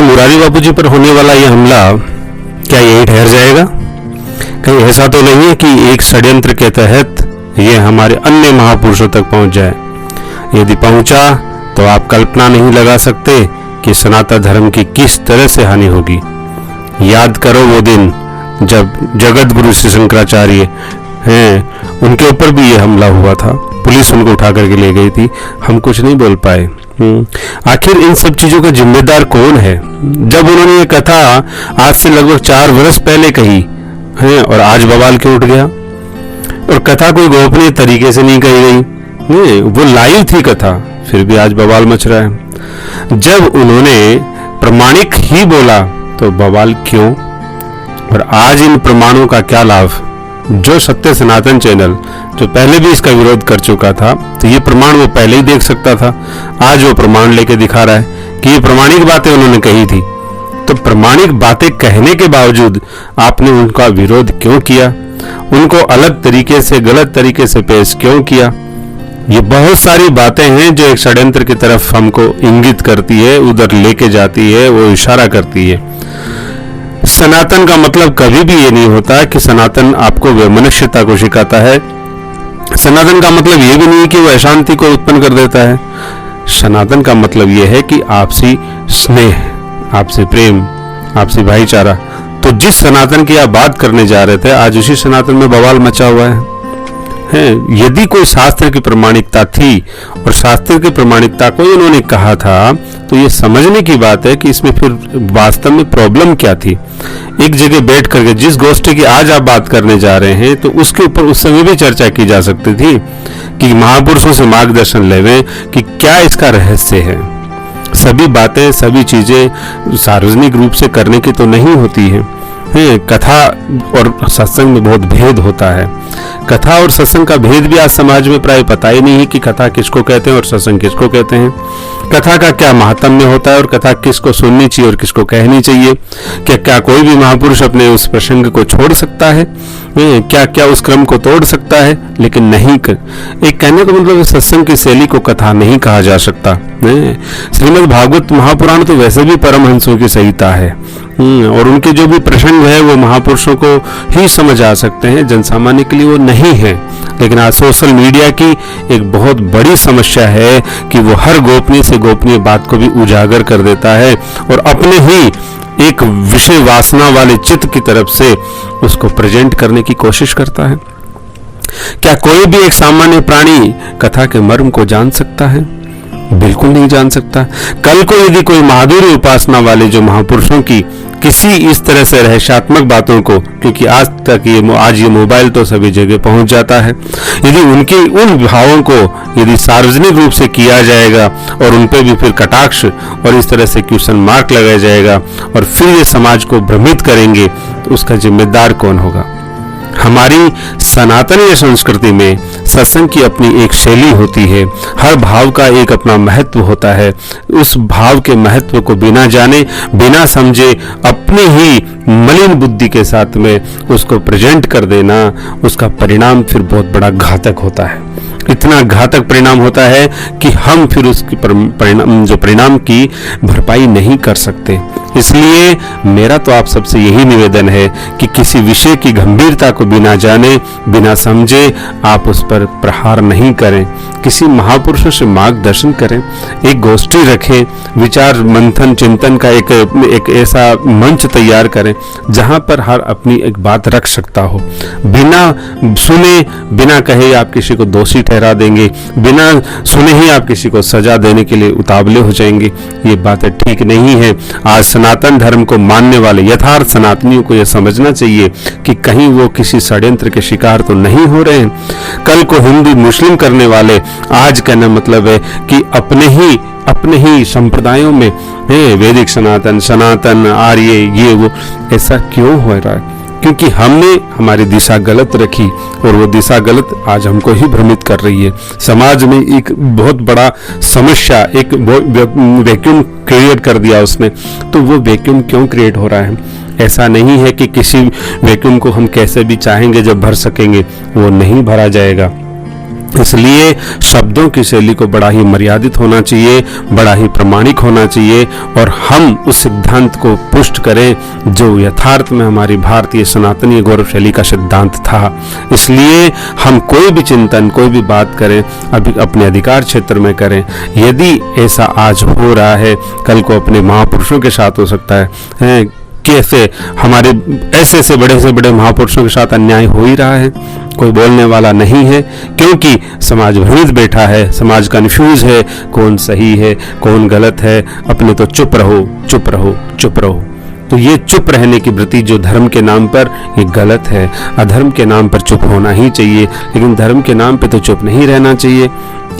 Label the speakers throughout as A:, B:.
A: मुरारी बापू जी पर होने वाला यह हमला क्या यही ठहर जाएगा? कहीं ऐसा तो नहीं है कि एक षड्यंत्र के तहत यह हमारे अन्य महापुरुषों तक पहुंच जाए? यदि पहुंचा तो आप कल्पना नहीं लगा सकते कि सनातन धर्म की किस तरह से हानि होगी। याद करो वो दिन जब जगत गुरु श्री शंकराचार्य हैं, उनके ऊपर भी ये हमला हुआ था। पुलिस उनको उठा करके ले गई थी, हम कुछ नहीं बोल पाए। आखिर इन सब चीजों का जिम्मेदार कौन है? जब उन्होंने ये कथा आज से लगभग 4 वर्ष पहले कही है और आज बवाल क्यों उठ गया? और कथा कोई गोपनीय तरीके से नहीं कही गई, वो लाइव थी कथा, फिर भी आज बवाल मच रहा है। जब उन्होंने प्रमाणिक ही बोला तो बवाल क्यों? और आज इन प्रमाणों का क्या लाभ? जो सत्य सनातन चैनल जो पहले भी इसका विरोध कर चुका था, तो ये प्रमाण वो पहले ही देख सकता था। आज वो प्रमाण लेके दिखा रहा है कि ये प्रमाणिक बातें उन्होंने कही थी। तो प्रमाणिक बातें कहने के बावजूद आपने उनका विरोध क्यों किया? उनको अलग तरीके से, गलत तरीके से पेश क्यों किया? ये बहुत सारी बातें हैं जो एक षड्यंत्र की तरफ हमको इंगित करती है, उधर लेके जाती है, वो इशारा करती है। सनातन का मतलब कभी भी ये नहीं होता कि सनातन आपको वैमनस्यता को सिखाता है। सनातन का मतलब ये भी नहीं कि वो अशांति को उत्पन्न कर देता है। सनातन का मतलब ये है कि आपसी स्नेह, आपसी प्रेम, आपसी भाईचारा। तो जिस सनातन की आप बात करने जा रहे थे, आज उसी सनातन में बवाल मचा हुआ है। यदि कोई शास्त्र की प्रमाणिकता थी और शास्त्र की प्रमाणिकता को इन्होंने कहा था, तो ये समझने की बात है कि इसमें फिर वास्तव में प्रॉब्लम क्या थी। एक जगह बैठ करके जिस गोष्ठी की आज आप बात करने जा रहे हैं, तो उसके ऊपर उस समय भी चर्चा की जा सकती थी कि महापुरुषों से मार्गदर्शन लेवें कि क्या इसका रहस्य है। सभी बातें, सभी चीजें सार्वजनिक रूप से करने की तो नहीं होती है। कथा और सत्संग में बहुत भेद होता है। कथा और सत्संग का भेद भी आज समाज में प्राय पता ही नहीं है कि कथा किसको कहते हैं और सत्संग किसको कहते हैं। कथा का क्या महात्म्य होता है और कथा किसको सुननी चाहिए और किसको कहनी चाहिए। क्या कोई भी महापुरुष अपने उस प्रसंग को छोड़ सकता है? क्या उस क्रम को तोड़ सकता है? लेकिन नहीं कर। एक कहने का मतलब सत्संग की शैली को कथा नहीं कहा जा सकता। श्रीमद् भागवत महापुराण तो वैसे भी परमहंसों की संहिता है और उनके जो भी प्रसंग है वो महापुरुषों को ही समझ आ सकते हैं, जनसामान्य के लिए वो नहीं है। लेकिन आज सोशल मीडिया की एक बहुत बड़ी समस्या है कि वो हर गोपनीय से गोपनीय बात को भी उजागर कर देता है और अपने ही एक विषय वासना वाले चित्त की तरफ से उसको प्रेजेंट करने की कोशिश करता है। क्या कोई भी एक सामान्य प्राणी कथा के मर्म को जान सकता है? बिल्कुल नहीं जान सकता। कल को यदि कोई माधुर्य उपासना वाले जो महापुरुषों की किसी इस तरह से रहस्यात्मक बातों को, क्योंकि आज ये मोबाइल तो सभी जगह पहुंच जाता है, यदि उनके उन भावों को यदि सार्वजनिक रूप से किया जाएगा और उन पे भी फिर कटाक्ष और इस तरह से क्वेश्चन मार्क लगाया जाएगा और फिर ये समाज को भ्रमित करेंगे, तो उसका जिम्मेदार कौन होगा? हमारी सनातनीय संस्कृति में सत्संग की अपनी एक शैली होती है। हर भाव का एक अपना महत्व होता है। उस भाव के महत्व को बिना जाने, बिना समझे, अपने ही मलिन बुद्धि के साथ में उसको प्रेजेंट कर देना, उसका परिणाम फिर बहुत बड़ा घातक होता है। इतना घातक परिणाम होता है कि हम फिर उसकी परिणाम की भरपाई नहीं कर सकते। इसलिए मेरा तो आप सबसे यही निवेदन है कि किसी विषय की गंभीरता को बिना जाने, बिना समझे आप उस पर प्रहार नहीं करें। किसी महापुरुषों से मार्गदर्शन करें, एक गोष्ठी रखें, विचार मंथन चिंतन का एक ऐसा मंच तैयार करें जहां पर हर अपनी एक बात रख सकता हो। बिना सुने, बिना कहे आप किसी को दोषी ठहरा देंगे, बिना सुने ही आप किसी को सजा देने के लिए उतावले हो जाएंगे। ये बातें ठीक नहीं है। आज सनातन धर्म को मानने वाले यथार्थ सनातनियों को यह समझना चाहिए कि कहीं वो किसी षड्यंत्र के शिकार तो नहीं हो रहे हैं। कल को हिंदू मुस्लिम करने वाले, आज कहना मतलब है कि अपने ही संप्रदायों में वैदिक सनातन आर्य ये वो ऐसा क्यों हो रहा है? क्योंकि हमने हमारी दिशा गलत रखी और वो दिशा गलत आज हमको ही भ्रमित कर रही है। समाज में एक बहुत बड़ा समस्या, एक वैक्यूम क्रिएट कर दिया उसने। तो वो वैक्यूम क्यों क्रिएट हो रहा है? ऐसा नहीं है कि किसी वैक्यूम को हम कैसे भी चाहेंगे जब भर सकेंगे, वो नहीं भरा जाएगा। इसलिए शब्दों की शैली को बड़ा ही मर्यादित होना चाहिए, बड़ा ही प्रामाणिक होना चाहिए, और हम उस सिद्धांत को पुष्ट करें जो यथार्थ में हमारी भारतीय सनातनी गौरव शैली का सिद्धांत था। इसलिए हम कोई भी चिंतन, कोई भी बात करें अभी अपने अधिकार क्षेत्र में करें। यदि ऐसा आज हो रहा है, कल को अपने महापुरुषों के साथ हो सकता है। कैसे हमारे ऐसे से बड़े महापुरुषों के साथ अन्याय हो ही रहा है, कोई बोलने वाला नहीं है, क्योंकि समाज भ्रमित बैठा है, समाज कंफ्यूज है, कौन सही है कौन गलत है। अपने तो चुप रहो चुप रहो चुप रहो। तो ये चुप रहने की वृत्ति जो धर्म के नाम पर, ये गलत है। अधर्म के नाम पर चुप होना ही चाहिए, लेकिन धर्म के नाम पे तो चुप नहीं रहना चाहिए।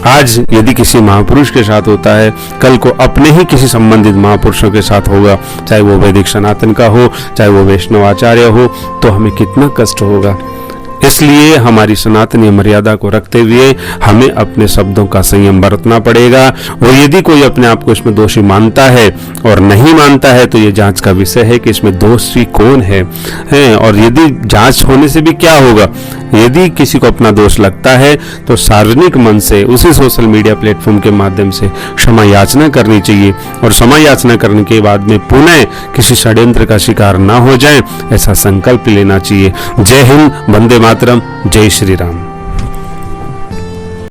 A: आज यदि किसी महापुरुष के साथ होता है, कल को अपने ही किसी संबंधित महापुरुषों के साथ होगा, चाहे वो वैदिक सनातन का हो, चाहे वो वैष्णव आचार्य हो, तो हमें कितना कष्ट होगा। इसलिए हमारी सनातनी मर्यादा को रखते हुए हमें अपने शब्दों का संयम बरतना पड़ेगा। और यदि कोई अपने आप को इसमें दोषी मानता है और नहीं मानता है, तो ये जांच का विषय है कि इसमें दोषी कौन है। और यदि जांच होने से भी क्या होगा, यदि किसी को अपना दोष लगता है तो सार्वजनिक मन से, उसी सोशल मीडिया प्लेटफॉर्म के माध्यम से क्षमा याचना करनी चाहिए, और क्षमा याचना करने के बाद में पुनः किसी षड्यंत्र का शिकार ना हो जाए, ऐसा संकल्प लेना चाहिए। जय हिंद, वंदे मातरम, जय श्री राम।